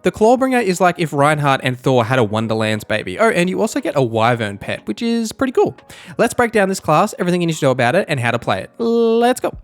The Clawbringer is like if Reinhardt and Thor had a Wonderlands baby. Oh, and you also get a Wyvern pet, which is pretty cool. Let's break down this class, everything you need to know about it, and how to play it. Let's go.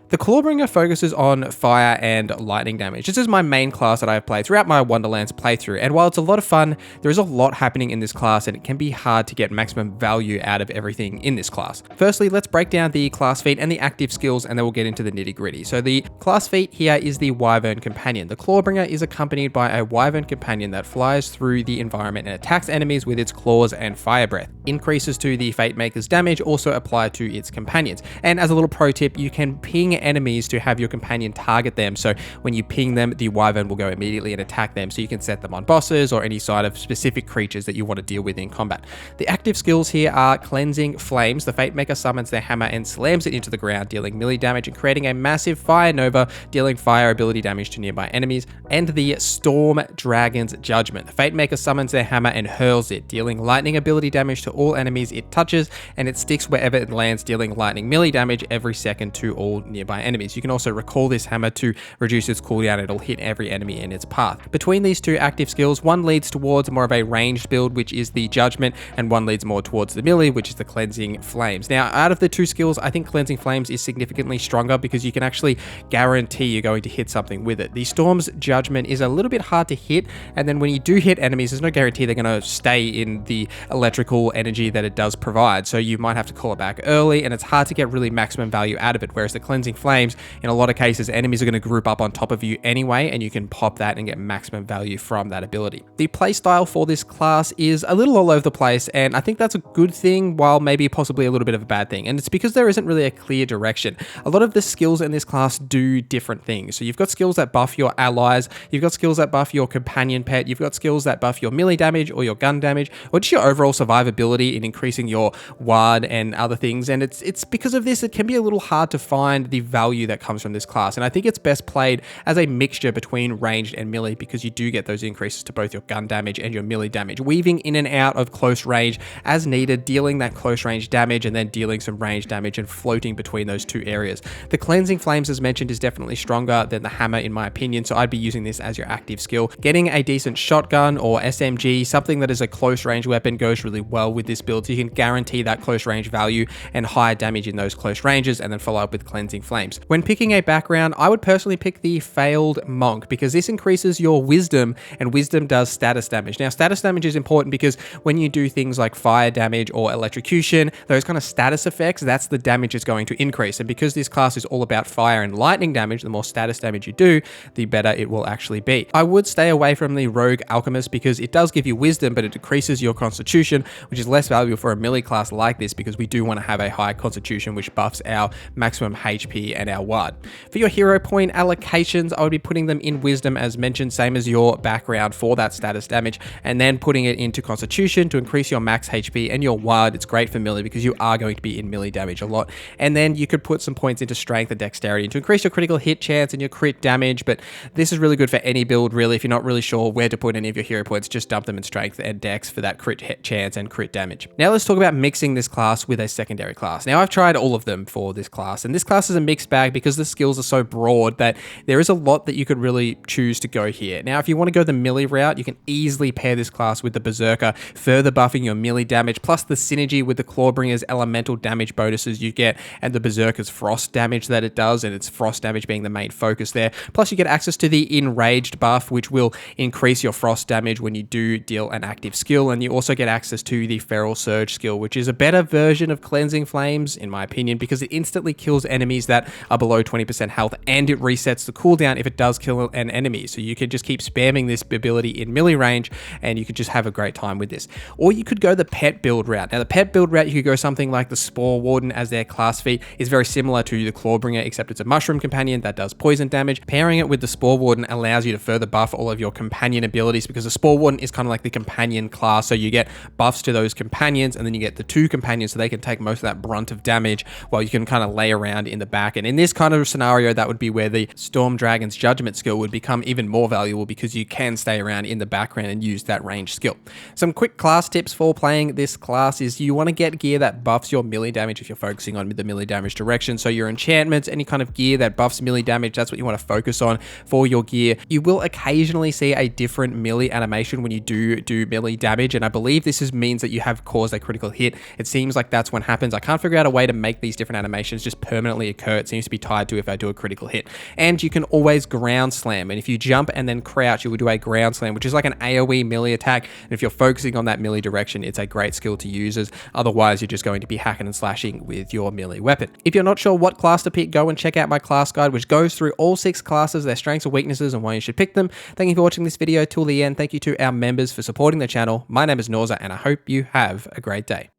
The Clawbringer focuses on fire and lightning damage. This is my main class that I've played throughout my Wonderlands playthrough, and while it's a lot of fun, there is a lot happening in this class and it can be hard to get maximum value out of everything in this class. Firstly, let's break down the class feat and the active skills, and then we'll get into the nitty gritty. So the class feat here is the Wyvern Companion. The Clawbringer is accompanied by a Wyvern Companion that flies through the environment and attacks enemies with its claws and fire breath. Increases to the Fate Maker's damage also apply to its companions. And as a little pro tip, you can ping enemies to have your companion target them. So when you ping them, the Wyvern will go immediately and attack them. So you can set them on bosses or any side of specific creatures that you want to deal with in combat. The active skills here are Cleansing Flames. The Fate Maker summons their hammer and slams it into the ground, dealing melee damage and creating a massive fire nova, dealing fire ability damage to nearby enemies. And the Storm Dragon's Judgment. The Fate Maker summons their hammer and hurls it, dealing lightning ability damage to all enemies it touches, and it sticks wherever it lands, dealing lightning melee damage every second to all nearby enemies. You can also recall this hammer to reduce its cooldown. It'll hit every enemy in its path. Between these two active skills, one leads towards more of a ranged build, which is the Judgment, and one leads more towards the melee, which is the Cleansing Flames. Now, out of the two skills, I think Cleansing Flames is significantly stronger because you can actually guarantee you're going to hit something with it. The Storm's Judgment is a little bit hard to hit, and then when you do hit enemies, there's no guarantee they're going to stay in the electrical energy that it does provide, so you might have to call it back early, and it's hard to get really maximum value out of it, whereas the Cleansing Flames, in a lot of cases, enemies are going to group up on top of you anyway, and you can pop that and get maximum value from that ability. The playstyle for this class is a little all over the place, and I think that's a good thing, while maybe possibly a little bit of a bad thing, and it's because there isn't really a clear direction. A lot of the skills in this class do different things. So you've got skills that buff your allies, you've got skills that buff your companion pet, you've got skills that buff your melee damage or your gun damage, or just your overall survivability in increasing your ward and other things, and it's because of this it can be a little hard to find the value that comes from this class, and I think it's best played as a mixture between ranged and melee because you do get those increases to both your gun damage and your melee damage, weaving in and out of close range as needed, dealing that close range damage and then dealing some range damage and floating between those two areas. The Cleansing Flames, as mentioned, is definitely stronger than the hammer in my opinion, so I'd be using this as your active skill. Getting a decent shotgun or SMG, something that is a close range weapon, goes really well with this build, so you can guarantee that close range value and higher damage in those close ranges, and then follow up with Cleansing Flames. When picking a background, I would personally pick the Failed Monk because this increases your wisdom, and wisdom does status damage. Now, status damage is important because when you do things like fire damage or electrocution, those kind of status effects, that's the damage is going to increase, and because this class is all about fire and lightning damage, the more status damage you do, the better it will actually be. I would stay away from the Rogue Alchemist because it does give you wisdom, but it decreases your constitution, which is less valuable for a melee class like this because we do want to have a high constitution which buffs our maximum HP and our ward. For your hero point allocations, I would be putting them in wisdom as mentioned, same as your background for that status damage, and then putting it into constitution to increase your max HP and your ward. It's great for melee because you are going to be in melee damage a lot, and then you could put some points into strength and dexterity to increase your critical hit chance and your crit damage, but this is really good for any build really. If you're not really sure where to put any of your hero points, just dump them in strength and dex for that crit hit chance and crit damage. Now let's talk about mixing this class with a secondary class. Now I've tried all of them for this class, and this class is a mixed bag because the skills are so broad that there is a lot that you could really choose to go here. Now if you want to go the melee route, you can easily pair this class with the Berserker, further buffing your melee damage, plus the synergy with the Clawbringer's elemental damage bonuses you get and the Berserker's frost damage that it does, and its frost damage being the main focus there. Plus you get access to the Enraged buff, which will increase your frost damage when you do deal an active skill, and you also get access to the Feral Surge skill, which is a better version of Cleansing Flames in my opinion because it instantly kills enemies that are below 20% health, and it resets the cooldown if it does kill an enemy, so you can just keep spamming this ability in melee range and you could just have a great time with this. Or you could go the pet build route. Now the pet build route, you could go something like the Spore Warden as their class feat, is very similar to the Clawbringer except it's a mushroom companion that does poison damage. Pairing it with the Spore Warden allows you to further buff all of your companion abilities because the Spore Warden is kind of like the companion class, so you get buffs to those companions and then you get the two companions so they can take most of that brunt of damage while you can kind of lay around in the back attack. And in this kind of scenario, that would be where the Storm Dragon's Judgment skill would become even more valuable because you can stay around in the background and use that range skill. Some quick class tips for playing this class is you want to get gear that buffs your melee damage if you're focusing on the melee damage direction. So your enchantments, any kind of gear that buffs melee damage, that's what you want to focus on for your gear. You will occasionally see a different melee animation when you do melee damage, and I believe this means that you have caused a critical hit. It seems like that's what happens. I can't figure out a way to make these different animations just permanently occur. It seems to be tied to if I do a critical hit. And you can always ground slam, and if you jump and then crouch, you will do a ground slam, which is like an AoE melee attack, and if you're focusing on that melee direction, it's a great skill to use, as otherwise you're just going to be hacking and slashing with your melee weapon. If you're not sure what class to pick, go and check out my class guide, which goes through all 6 classes, their strengths and weaknesses, and why you should pick them. Thank you for watching this video till the end. Thank you to our members for supporting the channel. My name is Norza, and I hope you have a great day.